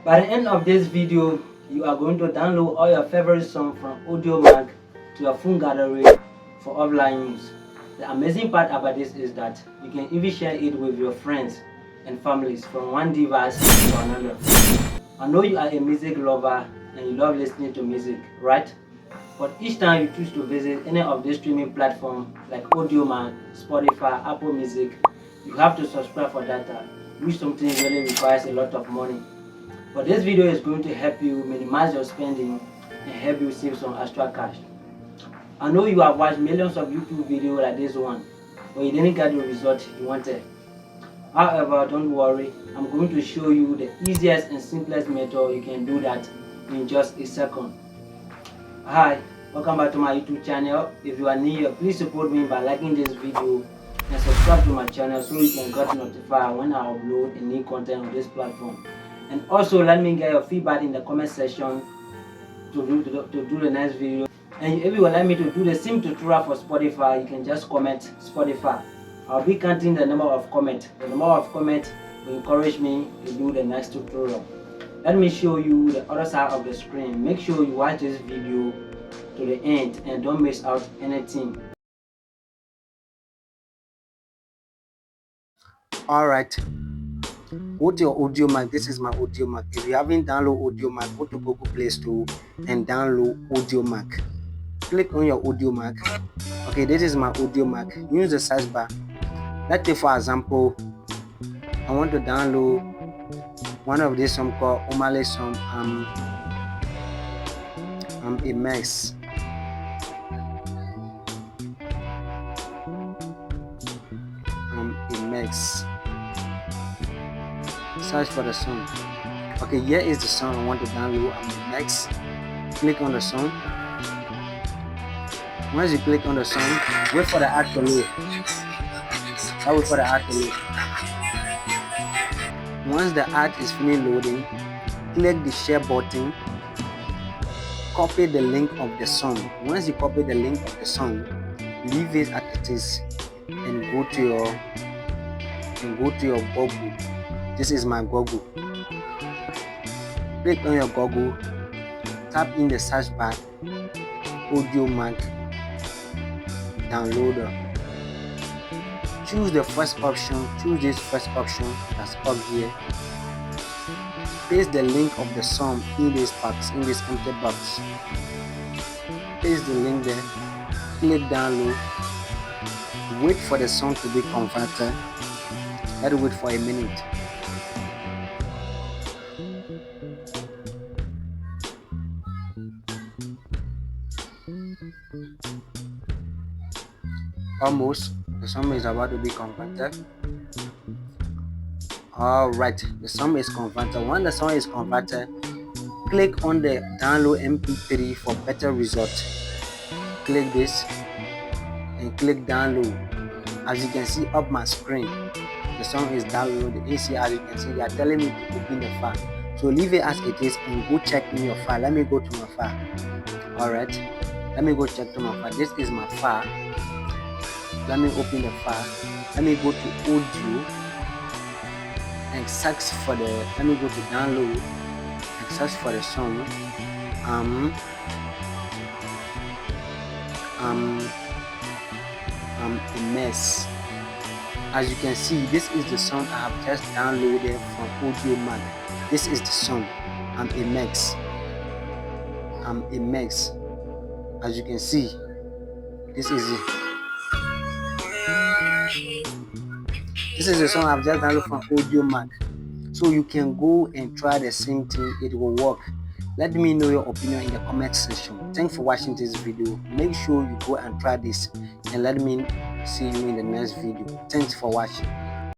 By the end of this video, you are going to download all your favorite songs from Audiomack to your phone gallery for offline use. The amazing part about this is that you can even share it with your friends and families from one device to another. I know you are a music lover and you love listening to music, right? But each time you choose to visit any of these streaming platforms like Audiomack, Spotify, Apple Music, you have to subscribe for data, which something really requires a lot of money. But this video is going to help you minimize your spending and help you save some extra cash. I know you have watched millions of YouTube videos like this one, but you didn't get the result you wanted. However, don't worry, I'm going to show you the easiest and simplest method you can do that in just a second. Hi, welcome back to my YouTube channel. If you are new here, please support me by liking this video and subscribe to my channel so you can get notified when I upload a new content on this platform. And also let me get your feedback in the comment section to do the next video. And if you would like me to do the same tutorial for Spotify, you can just comment Spotify. I'll be counting the number of comments. The number of comments will encourage me to do the next tutorial. Let me show you the other side of the screen. Make sure you watch this video to the end and don't miss out anything. Alright, go to your Audiomack. This is my Audiomack. If you haven't downloaded Audiomack, go to Google Play Store and download Audiomack. Click on your Audiomack. Okay, this is my Audiomack. Use the search bar. Let's say for example, I want to download one of these song called Omale song. A mess. A mess. Search for the song. Okay, here is the song I want to download. A mess. Click on the song. Once you click on the song, wait for the ad to load. Wait for the ad to load. Once the ad is finished loading, click the share button. Copy the link of the song. Once you copy the link of the song, leave it as it is and go to your Google. This is my Google. Click on your Google. Tap in the search bar. Audiomack downloader. Choose the first option. Choose this first option that's up here. Paste the link of the song in this box, in this empty box. Paste the link there. Click download. Wait for the song to be converted. Let's wait for a minute. Almost, the song is about to be converted. Alright, the song is converted. When the song is converted, click on the download MP3 for better results. Click this and click download. As you can see up my screen, the song is downloaded. As you can see, they are telling me to open the file. So leave it as it is and go check in your file. Let me go to my file. Alright, let me go check to my file. This is my file. Let me open the file. Let me go to audio and search for the, let me go to download and search for the song. A mess. As you can see, this is the song I have just downloaded from Audiomack. This is the song. I'm a mess. A mess. As you can see, this is it. This is the song I've just downloaded from Audiomack. So you can go and try the same thing. It will work. Let me know your opinion in the comment section. Thanks for watching this video. Make sure you go and try this and let me see you in the next video. Thanks for watching.